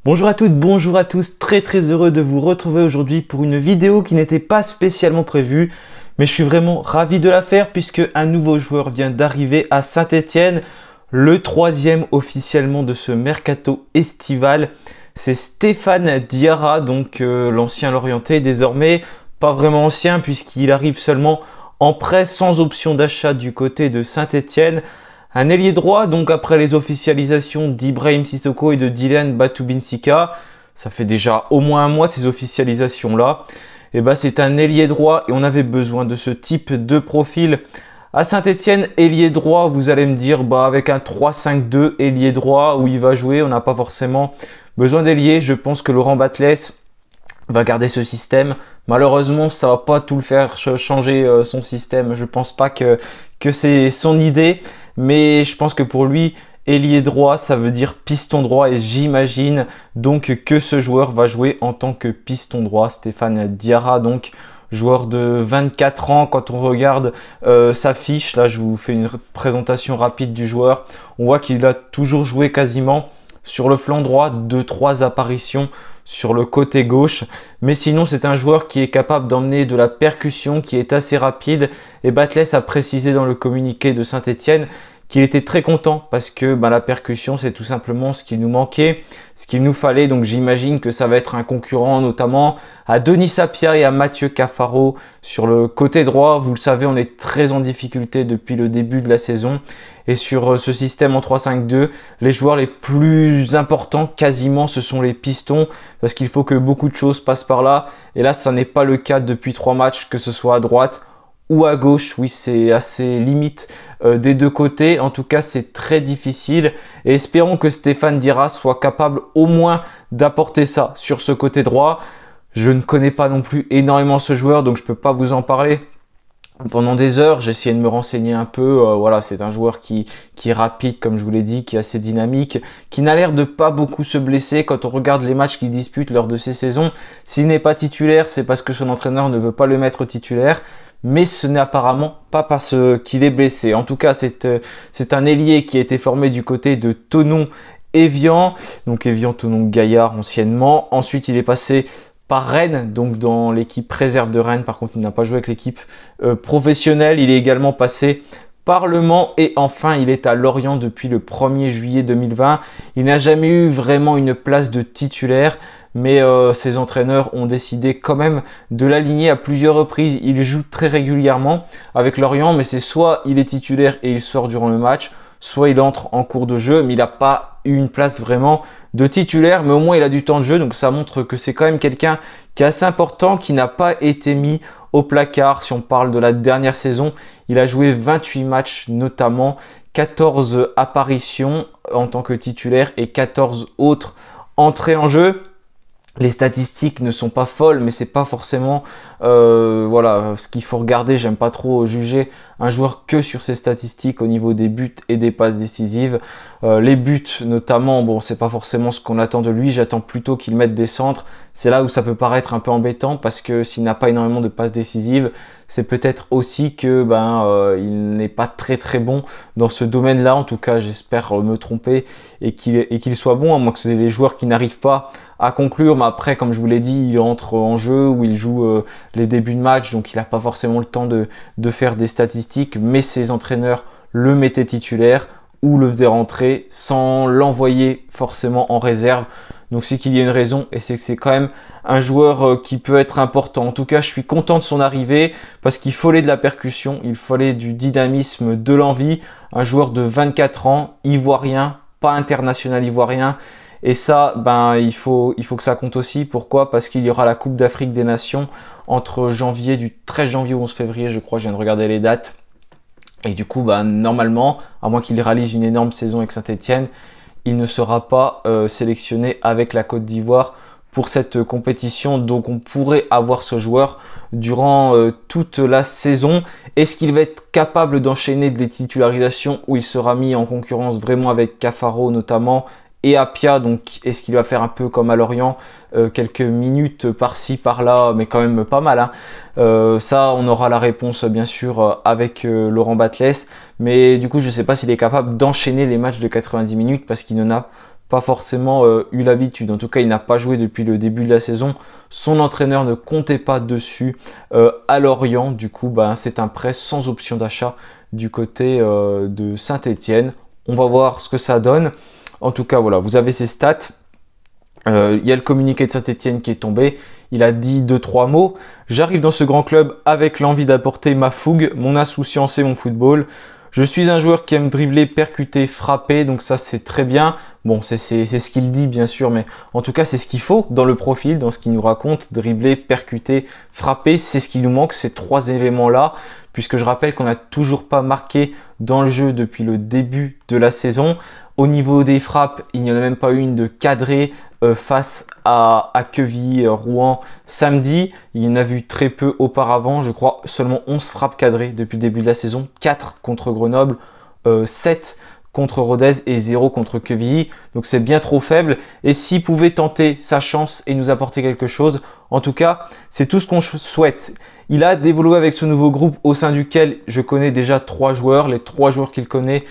Bonjour à toutes, bonjour à tous, très heureux de vous retrouver aujourd'hui pour une vidéo qui n'était pas spécialement prévue, mais je suis vraiment ravi de la faire puisque un nouveau joueur vient d'arriver à Saint-Étienne, le troisième officiellement de ce mercato estival. C'est Stéphane Diarra, donc l'ancien Lorientais, désormais pas vraiment ancien puisqu'il arrive seulement en prêt sans option d'achat du côté de Saint-Étienne. Un ailier droit, donc après les officialisations d'Ibrahim Sissoko et de Dylan Batubinsika, ça fait déjà au moins un mois ces officialisations-là, et c'est un ailier droit et on avait besoin de ce type de profil. À Saint-Étienne, ailier droit, vous allez me dire, avec un 3-5-2 ailier droit où il va jouer, on n'a pas forcément besoin d'ailier. Je pense que Laurent Batles va garder ce système. Malheureusement, ça va pas tout le faire changer son système. Je pense pas que c'est son idée. Mais je pense que pour lui, ailier droit, ça veut dire piston droit et j'imagine donc que ce joueur va jouer en tant que piston droit. Stéphane Diarra, donc joueur de 24 ans. Quand on regarde sa fiche, là je vous fais une présentation rapide du joueur. On voit qu'il a toujours joué quasiment sur le flanc droit, 2-3 apparitions sur le côté gauche. Mais sinon, c'est un joueur qui est capable d'emmener de la percussion, qui est assez rapide. Et Batles a précisé dans le communiqué de Saint-Étienne qu'il était très content parce que la percussion, c'est tout simplement ce qu'il nous manquait, ce qu'il nous fallait. Donc j'imagine que ça va être un concurrent notamment à Denis Sapia et à Mathieu Cafaro sur le côté droit. Vous le savez, on est très en difficulté depuis le début de la saison. Et sur ce système en 3-5-2, les joueurs les plus importants quasiment, ce sont les pistons parce qu'il faut que beaucoup de choses passent par là. Et là, ça n'est pas le cas depuis 3 matchs, que ce soit à droite ou à gauche. Oui, c'est assez limite des deux côtés. En tout cas, c'est très difficile. Et espérons que Stéphane Diarra soit capable au moins d'apporter ça sur ce côté droit. Je ne connais pas non plus énormément ce joueur, donc je ne peux pas vous en parler pendant des heures. J'ai essayé de me renseigner un peu. Voilà, c'est un joueur qui est rapide, comme je vous l'ai dit, qui est assez dynamique, qui n'a l'air de pas beaucoup se blesser. Quand on regarde les matchs qu'il dispute lors de ces saisons, s'il n'est pas titulaire, c'est parce que son entraîneur ne veut pas le mettre titulaire. Mais ce n'est apparemment pas parce qu'il est blessé. En tout cas, c'est un ailier qui a été formé du côté de Thonon-Evian. Donc Evian, Thonon, Gaillard anciennement. Ensuite, il est passé par Rennes, donc dans l'équipe réserve de Rennes. Par contre, il n'a pas joué avec l'équipe professionnelle. Il est également passé par Le Mans et enfin, il est à Lorient depuis le 1er juillet 2020. Il n'a jamais eu vraiment une place de titulaire. Mais ses entraîneurs ont décidé quand même de l'aligner à plusieurs reprises. Il joue très régulièrement avec Lorient, mais c'est soit il est titulaire et il sort durant le match, soit il entre en cours de jeu, mais il n'a pas eu une place vraiment de titulaire, mais au moins il a du temps de jeu, donc ça montre que c'est quand même quelqu'un qui est assez important, qui n'a pas été mis au placard. Si on parle de la dernière saison, il a joué 28 matchs notamment, 14 apparitions en tant que titulaire et 14 autres entrées en jeu. Les statistiques ne sont pas folles, mais c'est pas forcément voilà ce qu'il faut regarder. J'aime pas trop juger un joueur que sur ses statistiques au niveau des buts et des passes décisives. Les buts notamment, bon, c'est pas forcément ce qu'on attend de lui. J'attends plutôt qu'il mette des centres. C'est là où ça peut paraître un peu embêtant parce que s'il n'a pas énormément de passes décisives, c'est peut-être aussi que il n'est pas très bon dans ce domaine-là. En tout cas, j'espère me tromper et qu'il soit bon, à moins que ce soit les joueurs qui n'arrivent pas à conclure. Mais après, comme je vous l'ai dit, il entre en jeu où il joue les débuts de match, donc il n'a pas forcément le temps de faire des statistiques, mais ses entraîneurs le mettaient titulaire ou le faisaient rentrer sans l'envoyer forcément en réserve. Donc c'est qu'il y a une raison et c'est que c'est quand même un joueur qui peut être important. En tout cas, je suis content de son arrivée parce qu'il fallait de la percussion, il fallait du dynamisme, de l'envie. Un joueur de 24 ans, ivoirien, pas international ivoirien. Et ça, il faut que ça compte aussi. Pourquoi? Parce qu'il y aura la Coupe d'Afrique des Nations entre du 13 janvier au 11 février, je crois, je viens de regarder les dates. Et du coup, normalement, à moins qu'il réalise une énorme saison avec Saint-Étienne, il ne sera pas sélectionné avec la Côte d'Ivoire pour cette compétition. Donc on pourrait avoir ce joueur durant toute la saison. Est-ce qu'il va être capable d'enchaîner des titularisations où il sera mis en concurrence vraiment avec Cafaro notamment et Apia? Donc est-ce qu'il va faire un peu comme à Lorient, quelques minutes par-ci par-là, mais quand même pas mal, hein. Ça, on aura la réponse bien sûr avec Laurent Batles, mais du coup je ne sais pas s'il est capable d'enchaîner les matchs de 90 minutes parce qu'il n'en a pas forcément eu l'habitude. En tout cas, il n'a pas joué depuis le début de la saison. Son entraîneur ne comptait pas dessus à Lorient. Du coup, c'est un prêt sans option d'achat du côté de Saint-Étienne. On va voir ce que ça donne. En tout cas, voilà, vous avez ses stats. Il y a le communiqué de Saint-Étienne qui est tombé. Il a dit 2-3 mots. J'arrive dans ce grand club avec l'envie d'apporter ma fougue, mon insouciance et mon football. Je suis un joueur qui aime dribbler, percuter, frapper. Donc ça, c'est très bien. Bon, c'est ce qu'il dit, bien sûr. Mais en tout cas, c'est ce qu'il faut dans le profil, dans ce qu'il nous raconte. Dribbler, percuter, frapper, c'est ce qui nous manque, ces 3 éléments-là. Puisque je rappelle qu'on n'a toujours pas marqué dans le jeu depuis le début de la saison. Au niveau des frappes, il n'y en a même pas une de cadrée face à Quevilly, Rouen samedi. Il y en a vu très peu auparavant, je crois seulement 11 frappes cadrées depuis le début de la saison, 4 contre Grenoble, 7 contre Rodez et 0 contre Quevilly. Donc c'est bien trop faible. Et s'il pouvait tenter sa chance et nous apporter quelque chose, en tout cas, c'est tout ce qu'on souhaite. Il a évolué avec ce nouveau groupe au sein duquel je connais déjà 3 joueurs. Les 3 joueurs qu'il connaît,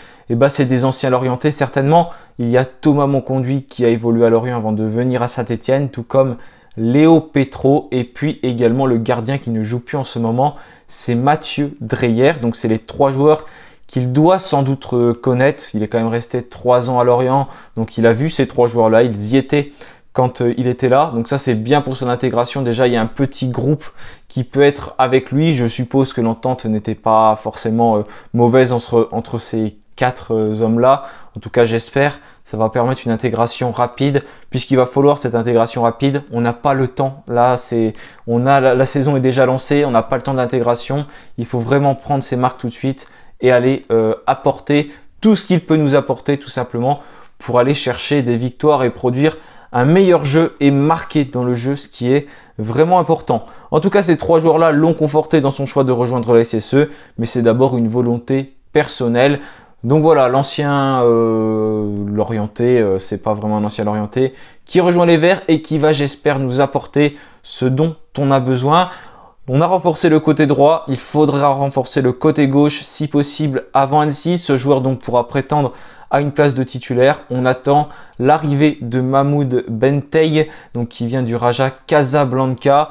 c'est des anciens Lorientais certainement. Il y a Thomas Monconduit qui a évolué à Lorient avant de venir à Saint-Étienne, tout comme Léo Petro et puis également le gardien qui ne joue plus en ce moment, c'est Mathieu Dreyer. Donc c'est les 3 joueurs qu'il doit sans doute connaître. Il est quand même resté 3 ans à Lorient, donc il a vu ces 3 joueurs-là, ils y étaient quand il était là. Donc ça, c'est bien pour son intégration. Déjà, il y a un petit groupe qui peut être avec lui. Je suppose que l'entente n'était pas forcément mauvaise entre ces 4 hommes-là. En tout cas, j'espère. Ça va permettre une intégration rapide, puisqu'il va falloir cette intégration rapide. On n'a pas le temps. Là, la saison est déjà lancée. On n'a pas le temps d'intégration. Il faut vraiment prendre ses marques tout de suite et aller apporter tout ce qu'il peut nous apporter, tout simplement, pour aller chercher des victoires et produire un meilleur jeu et marquer dans le jeu, ce qui est vraiment important. En tout cas, ces 3 joueurs-là l'ont conforté dans son choix de rejoindre la SSE, mais c'est d'abord une volonté personnelle. Donc voilà, l'ancien Lorientais, c'est pas vraiment un ancien Lorientais, qui rejoint les Verts et qui va, j'espère, nous apporter ce dont on a besoin. On a renforcé le côté droit, il faudra renforcer le côté gauche si possible avant Annecy. Ce joueur donc pourra prétendre à une place de titulaire. On attend l'arrivée de Mahmoud Bentay, donc qui vient du Raja Casablanca.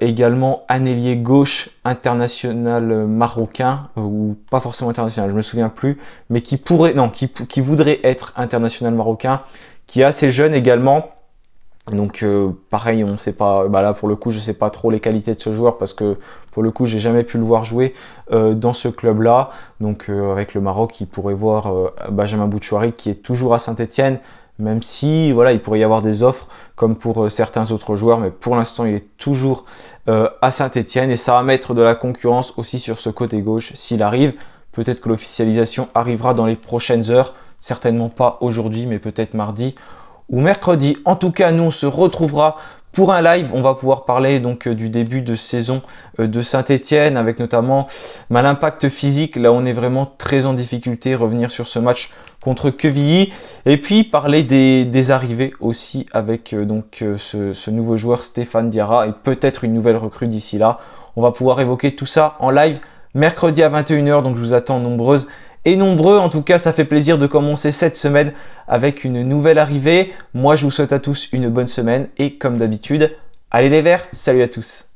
Également un ailier gauche international marocain, ou pas forcément international, je me souviens plus, mais qui voudrait être international marocain, qui est assez jeune également. Donc pareil, on ne sait pas, là pour le coup je ne sais pas trop les qualités de ce joueur parce que pour le coup j'ai jamais pu le voir jouer dans ce club là. Donc avec le Maroc il pourrait voir Benjamin Bouchouari qui est toujours à Saint-Étienne, même si voilà il pourrait y avoir des offres comme pour certains autres joueurs, mais pour l'instant il est toujours à Saint-Étienne et ça va mettre de la concurrence aussi sur ce côté gauche s'il arrive. Peut-être que l'officialisation arrivera dans les prochaines heures, certainement pas aujourd'hui mais peut-être mardi ou mercredi. En tout cas, nous on se retrouvera pour un live. On va pouvoir parler donc du début de saison de Saint-Étienne avec notamment l'impact physique. Là, on est vraiment très en difficulté. Revenir sur ce match contre Quevilly et puis parler des arrivées aussi avec ce nouveau joueur Stéphane Diarra et peut-être une nouvelle recrue d'ici là. On va pouvoir évoquer tout ça en live mercredi à 21 h. Donc je vous attends nombreuses et nombreux. En tout cas, ça fait plaisir de commencer cette semaine avec une nouvelle arrivée. Moi, je vous souhaite à tous une bonne semaine et comme d'habitude, allez les Verts, salut à tous.